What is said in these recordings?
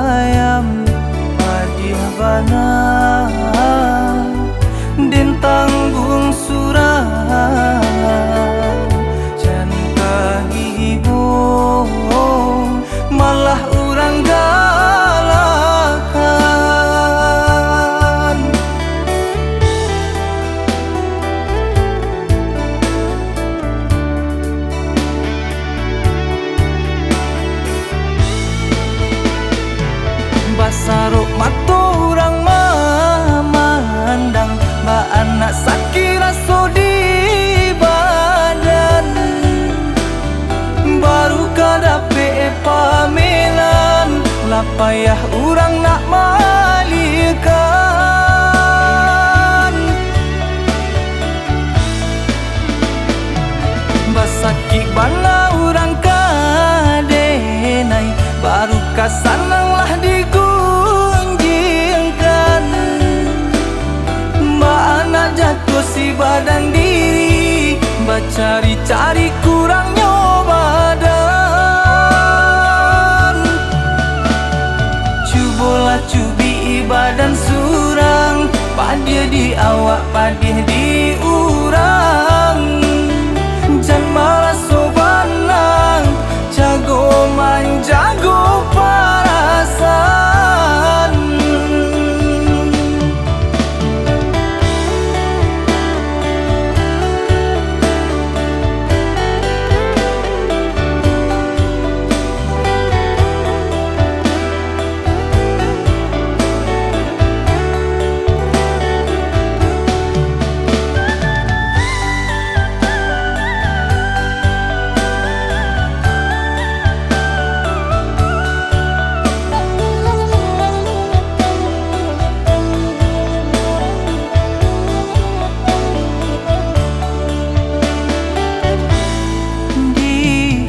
ayam hadiah bana din tanggung surah jan kahibong malah urang galakan. Basaruk maturang memandang ba anak sakira so di badan baru kadape pamelan lapayah urang nak malikan. Basakik bana urang kadenai baru kasanang lah digunjingkan. Mbak anak jatuh si badan diri bacari-cari kurangnya badan. Cubolah cubi badan surang padia di awak padia di urang. Jan malas sobanang jago manjago parasan.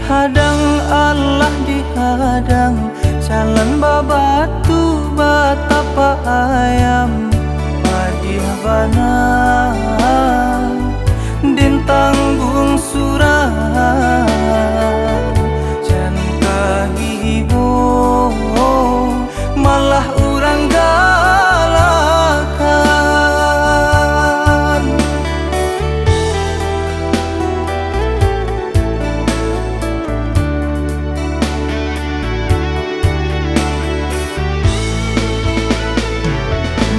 Hadang Allah dihadang jalan babatu batapa ayam hadiah bana din tanggung surah jan kahibong malah urang galakan.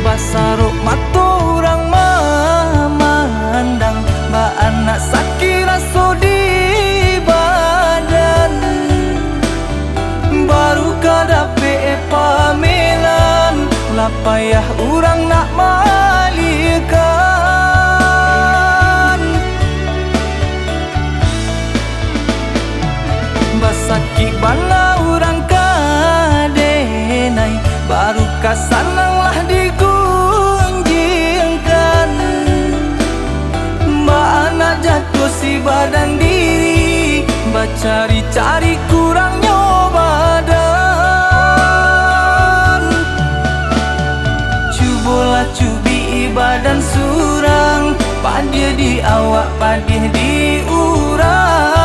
Basaruk maturang memandang ba anak sakira so di badan baru kadape pamelan lapayah urang nak malikan. Basakik bana urang kadenai baru kasanang lah digunjingkan. Mbak anak jatuh si badan diri bacari-cari kurangnya badan. Cubolah cubi badan surang padia di awak padia di urang.